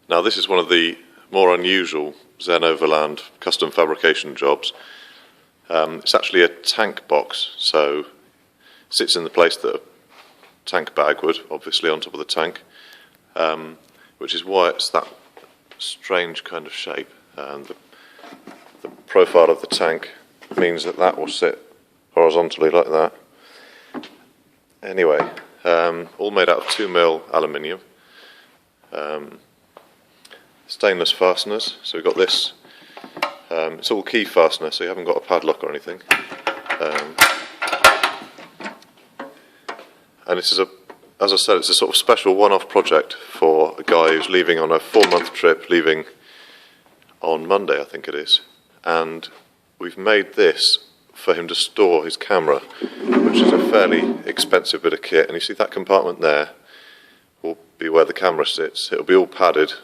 Now this is one of the more unusual Zen Overland custom fabrication jobs. It's actually a tank box, so it sits in the place that a tank bag would, obviously on top of the tank, which is why it's that strange kind of shape. And the profile of the tank means that that will sit horizontally like that. Anyway, all made out of 2mm aluminium. Stainless fasteners, so we've got this, it's all key fastener, so you haven't got a padlock or anything. And this is as I said, it's a sort of special one-off project for a guy who's leaving on a 4-month trip, leaving on Monday I think it is. And we've made this for him to store his camera, which is a fairly expensive bit of kit. And you see that compartment there will be where the camera sits. It'll be all padded.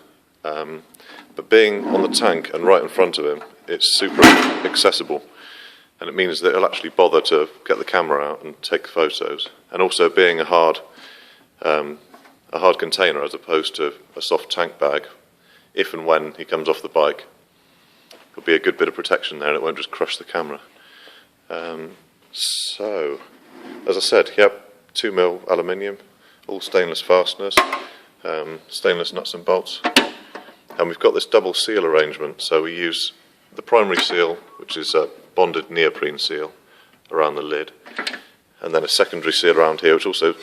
But being on the tank and right in front of him, it's super accessible, and it means that he'll actually bother to get the camera out and take photos. And also being a hard container as opposed to a soft tank bag, if and when he comes off the bike, there'll be a good bit of protection there and it won't just crush the camera. So, as I said, yep, 2mm aluminium, all stainless fasteners, stainless nuts and bolts. And we've got this double seal arrangement, so we use the primary seal, which is a bonded neoprene seal around the lid, and then a secondary seal around here, which also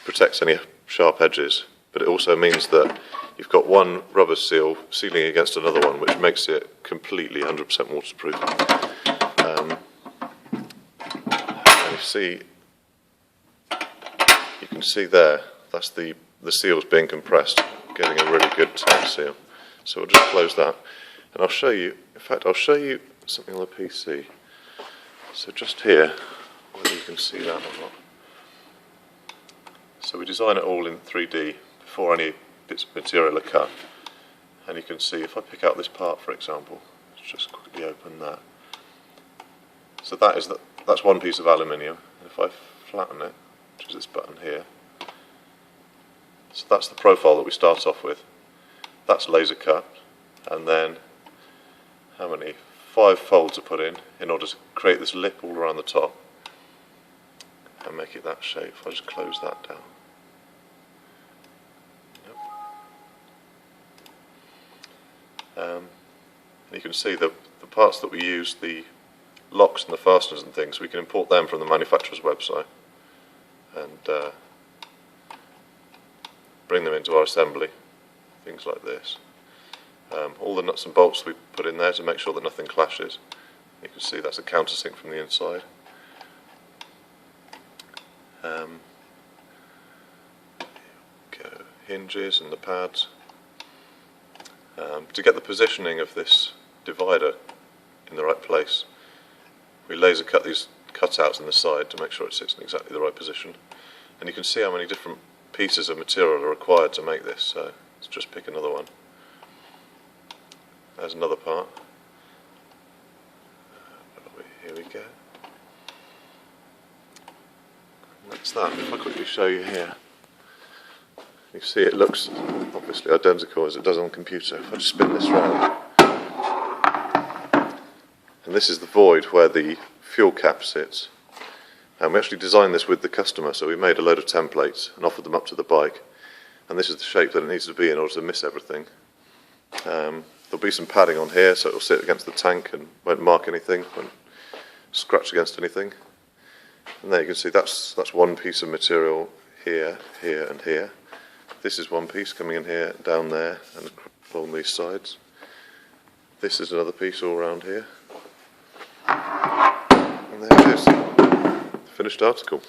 protects any sharp edges, but it also means that you've got one rubber seal sealing against another one, which makes it completely 100% waterproof. And you can see there, that's the seals being compressed, getting a really good tight seal. So we'll just close that, and I'll show you, in fact I'll show you something on the PC. So just here, whether you can see that or not. So we design it all in 3D before any bits of material are cut. And you can see, if I pick out this part for example, let's just quickly open that. So that's one piece of aluminium, and if I flatten it, which is this button here, so that's the profile that we start off with. That's laser cut, and then how many? 5 folds are put in order to create this lip all around the top and make it that shape. If I just close that down. Yep. You can see the parts that we use, the locks and the fasteners and things, we can import them from the manufacturer's website and bring them into our assembly. Things like this. All the nuts and bolts we put in there to make sure that nothing clashes. You can see that's a countersink from the inside. Hinges and the pads. To get the positioning of this divider in the right place, we laser cut these cutouts in the side to make sure it sits in exactly the right position. And you can see how many different pieces of material are required to make this. So let's just pick another one. There's another part. Here we go. And that's that. If I quickly show you here, you see it looks obviously identical as it does on the computer. If I just spin this round, and this is the void where the fuel cap sits. And we actually designed this with the customer, so we made a load of templates and offered them up to the bike. And this is the shape that it needs to be in order to miss everything. There'll be some padding on here, so it'll sit against the tank and won't mark anything, won't scratch against anything. And there you can see that's one piece of material here, here and here. This is one piece coming in here, down there and along these sides. This is another piece all around here. And there it is, the finished article.